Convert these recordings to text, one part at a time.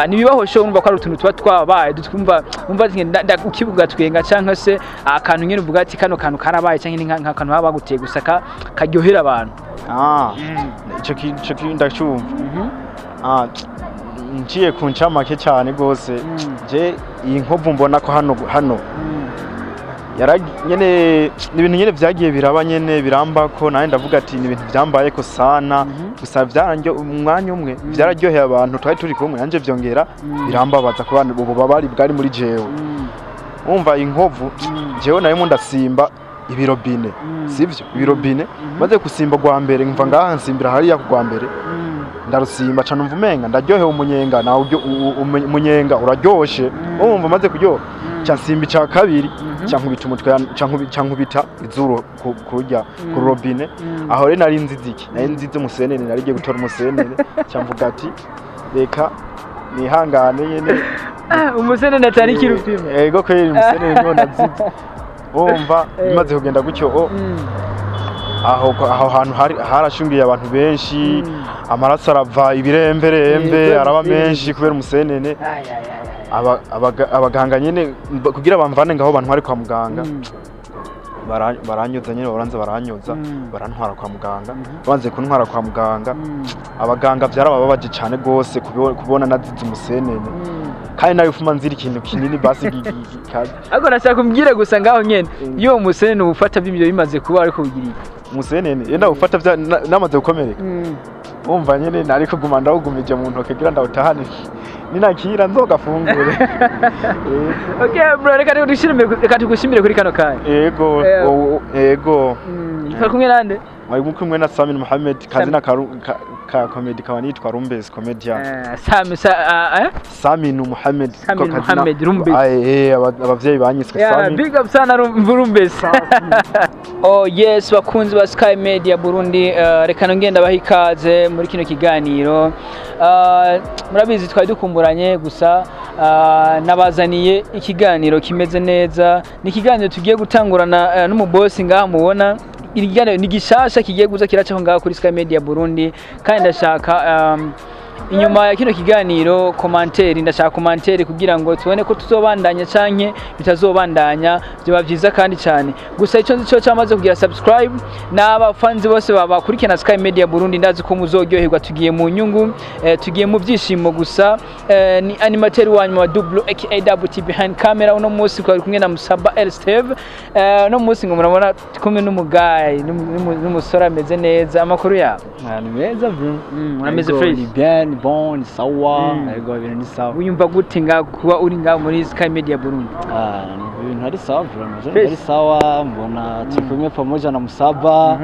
nibibahosho urumva ko ari utuntu tuba twabaye twumva ukibuga twenga cyangwa se akantu nyine uvuga ati kano kantu karabaye cyangwa nk'akantu baba baguteye gusa karyohera abantu. Ico ndacyumva. Ngiye ku ncamake cyane gose je iyi nkovu mbona ko hano nyene n'ibintu nyene vyagiye biraba nyene biramba ko naye ndavuga ati ni ibintu byambaye ko sana gusa byaranjye umwanya umwe byararyoheye abantu twari turi kumwe nanje vyongera birambabaza ku bantu ubu babari bwari muri jewe umva inkovu jewe nayo ndasimba ibirobine sivyo ibirobine maze kusimba gwa mbere mva ngaha nsimbira hariya kugwa mbere ndarusimba cyane umva umenga ndaryoheye umunyenga nawe umunyenga uraryoshe umva maze kuryoha cyansimba cya kabiri cyankubita umutwe cyankubita izuru kurya ku robine aho rero nari nziziki nari nzize umusenene nari giye gutora umusenene cyamvuga ati reka nihangane nyene umusenene atari kirupima yego ko yari umusenene none nzize umva bimaze kugenda gutyo aho hantu harashungiye abantu benshi amaraso arava ibiremberembe araba menshi kubera umusenene abaganga nyene kugira bamvane ngaho abantu bari kwa muganga baranyoza nyene baranyoza barantwara kwa muganga banze kuntwara kwa muganga abaganga byarababaje cyane gose kubona nazize umusenene kandi nayo ufuma nzira ikintu kinini basi gikaze ariko nashaka kumbwira gusa ngaho nyene iyo umusenene ufata bimyo bimaze kuba ariko bigiriye umusenene yenda ufata namaze gukomereka umva nyene nari kuguma ndawugumije mu ntoke kugira ndawutahane ninakira nzogafungure. Okay bro, reka tugushimire kuri kano kanya. Yego twari kumwe nande? Mwari kumwe na Samin Mohamed kazina ka comedy kaba nitwa Rumbezi comedian. Samin Mohamed Rumbezi. Abavyeyi banyiswe Samin. Big up sana Rumbezi. Oh yes, bakunzi ba Sky Media Burundi, reka ngenda bahikaze muri kino kiganiro. Murabizi twari dukumburanye gusa nabazaniye ikiganiro kimeze neza. Ni ikiganiro tugiye gutangurana n'umubosi ngaha mubona. Ikiganiro ni gishasha kigiye kuza kiracaho ngaha kuri Sky Media Burundi kandi ndashaka inyuma ya kino kiganiro ndashaka commentaire kugira ngo tubone ko tuzobandanya canke bitazobandanya byo byiza kandi cyane gusa ico nzico cyamaze kugira subscribe n'abafanzi bose bakurikirana Sky Media Burundi ndazi ko muzoryoherwa tugiye mu nyungu tugiye mu byishimo gusa ni animateur wanyu wa Double aka WT behind camera uno munsi twari kumwe na Musaba El Steve no munsi ngo murabona kumwe n'umugayi n'umusore ameze neza amakuru ya ni meza bro urameze fresh bien bon sawa ariko ibintu ni sawa uyumva gute kuba uri ngaho muri Sky Media Burundi ibintu ari sawa bro ari sawa mbona tukumwe pamoja na Musaba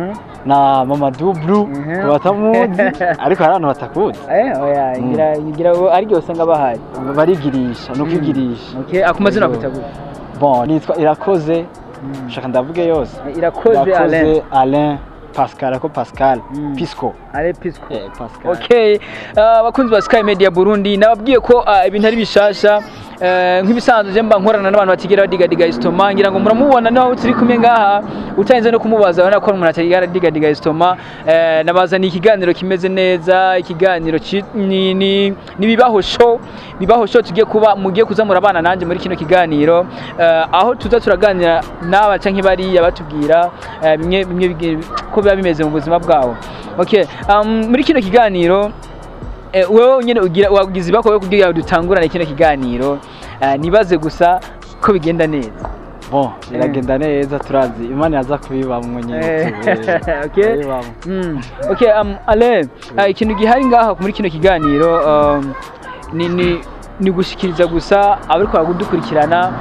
na Mama Double kubatamuzi ariko hari abantu batakuzi oya ngira ari byose ngabahari barigirisha no kwigirisha okay akumazina kutaguzi bon nitwa Irakoze shaka ndavuge yose Irakoze Alain Pascal Pisco Pisco Pascal okay bakunzi ba Sky Media Burundi nababwiye ko ibintu ari bishasha nk'ibisanzwe je mba nkorana n'abantu batigera badiga istoma ngira ngo muramubona naho turi kumwe ngaha utayenze no kumubaza bana ko umuntu atigera diga istoma nabazana ikiganiro kimeze neza ikiganiro ni bibaho show tugiye kuza murabana nanje muri kino kiganiro aho tuza turaganira n'aba canke bari batubwira bimwe ko biba bimeze mu buzima bwawo okay muri kino kiganiro wewe nyene wagize bako kugira dutangurane kino kiganiro nibaze gusa ko bigenda neza bon biragenda neza turazi Imana yaza kubiba mu nyene okay ale ikintu gihari ngaha muri kino kiganiro ni gushikiriza gusa abari kwa gudukurikirana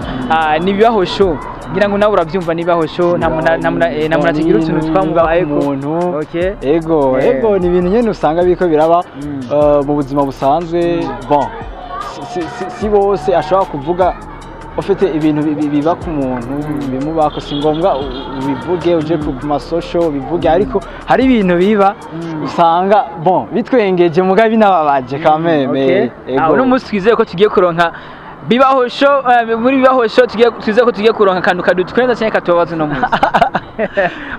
nibibaho show ngira ngo nawe uravyumva nibaho show nta munatigira utuntu twamubaye ko umuntu ego ni ibintu nyene usanga biko biraba mu buzima busanzwe bon si bose ashobora kuvuga ufite ibintu biba ku muntu bimubako si ngombwa ubivuge uje ku masosho bivuge ariko hari ibintu biba usanga bon bitwengeje mugabe binababaje kameme ego uno munsi twizeye ko tugiye kuronka bibaho show muri bibaho show twizeye ko tugiye kuronka kantu kadutwenza cyane katubabaza no munsi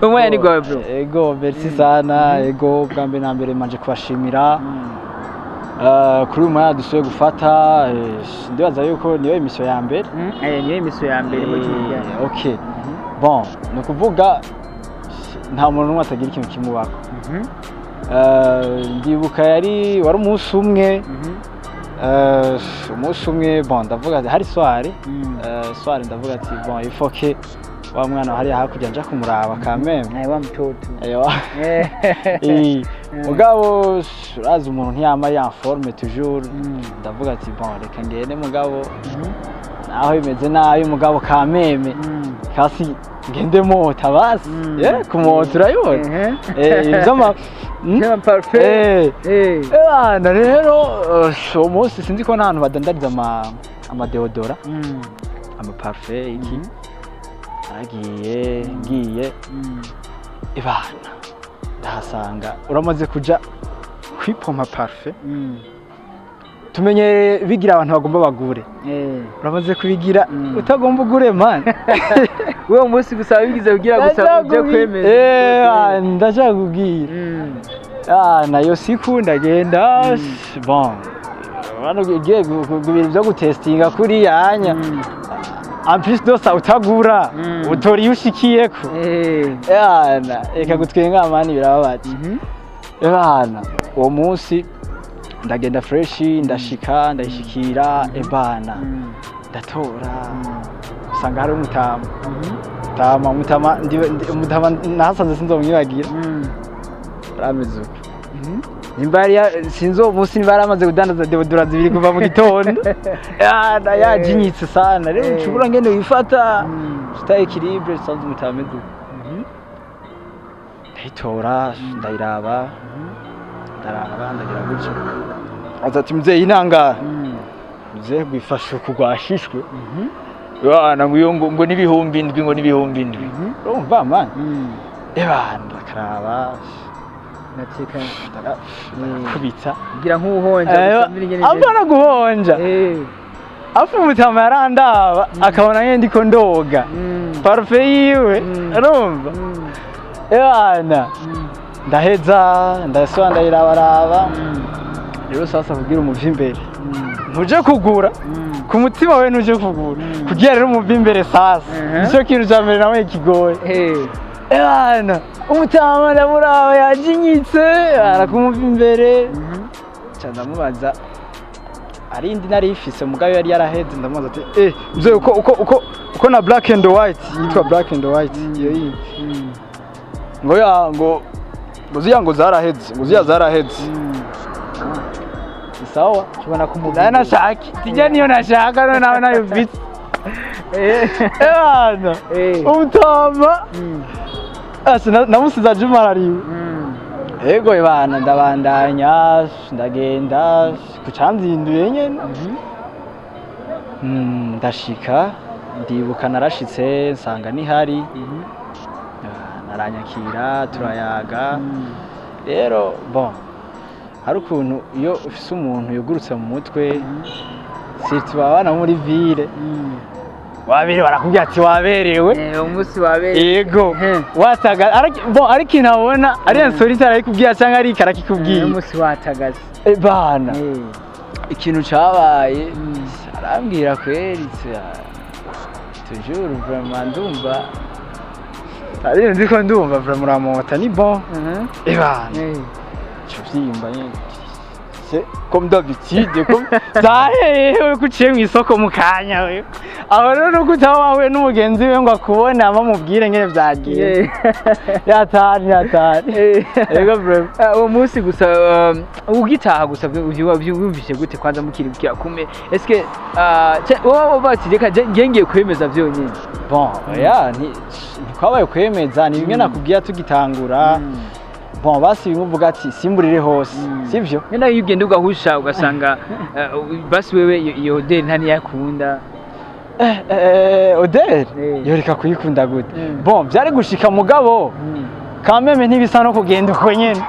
umwe ni go bro ego merci sana ego bwambe nambere manje kubashimira kuri uyu mwanya dusuye gufata ndibaza yuko niyo emisiyo ya mbere niyo emisiyo ya mbere muri kino kiganiro. okay bon ni ukuvuga nta muntu n'umwe atagira ikintu kimubako. Ndibuka wari umunsi umwe bon ndavuga ati hari soirée ndavuga ati bon il faut que wa mwana hari hakurya nja kumuraba kameme wa mtoto mugabo urazi umuntu ntiyama ya forme toujours ndavuga ati bon reka ngende mugabo naho bimeze nabi mugabo kameme kasi ngende mota basi kumota urayibona ivyama parfait na rero umunsi sinzi ko n'ahantu badandariza amadeodora amaparfait iki ngiye ibana ndahasanga uramaze kuja kwipoma parfait tumenye bigira abantu bagomba bagure uramaze kubigira utagomba ugure man wewe umunsi gusa bigize kugira gusa uje kwemeza ndashaka kubwira nayo siku ndagenda bon bano giye ibintu byo gutestinga kuri yanya en plus dosa utagura utori yushikiyeko eka gutwenga amani birababaje bana uwo munsi ndagenda fresh ndashikira ebana ndatora usanga hari umutama nahasanze sinzomwibagira rameze uko sinzi uwo munsi niba yaramaze kudandaza deodora zibiri kuva mu gitondo yajinyitse sana rero nshobora ngene wifata ufite equilibre usanze umutama ameze uko ndayitora ndayiraba ndagira gutya aza ati muzeye inangara muzeye gwifashe kugwashishwe bana ngo n'ibihumbi indwi urumva man ndakaraba nateka kubita ngira nk'uhonja abana guhonja afu umutama yarandaba akabona ngende ndiko ndoga parfait yiwe urumva bana ndaheza ndayiraba rero sasa kugira umuvi imbere ntuje kugura ku mutima we ntuje kugura kugira rero umuvi imbere sasa nicyo kintu cya mbere nawe kigoye bana umutama ndamuraba yajinyitse arakumuva imbere ndamubaza arindi nari ifise mugabo yari yaraheze ndamubaza ati mzee uko na black and white yitwa black and white iyo yindi ngo zaraheze sawa tubona kumubona nashaka tijya niyo nashaka none nawe nayo bit bana umutama namusiza jumarariwe ego bana ndabandanya ndagenda kucanzinduye nyene ndashika ndibuka narashitse nsanga nihari naranyakira turayaga rero bon hari ukuntu iyo ufise umuntu yugurutse mu mutwe sitwa abana muri ville wabere barakubwira ati waberewe umunsi wabereye yego wataga ari kintu abona ari insolite arikubwira cyangwa ari karakikubwira umunsi watagaze bana ikintu cabaye arambwira kweri toujours vraiment ndumva ari ndiko ndumva vraiment muramota ni bon bana cyuvyimba nyine comme d'habitude comme zahewe kuciye mu isoko mu kanya we aho rero kutaho wawe n'umugenzi we ngo akubone amamubwire ngene vyagiye yatari ego bro uwo munsi gusa ugitaha gusa uvyumvise gute kwanza mukirikira kume eske wowe bati reka ngiye kwemeza vyonyine bon kwabaye kwemeza ni bimwe nakubwiye tugitangura bon basi bimuvuga ati simburire hose sivyo nenda yugenda ugahusha ugasanga basi wewe iyo hotel ntani yakunda hotel yoreka kuyikunda gute bon byari gushika mugabo kameme ntibisa no kugenda uko nyene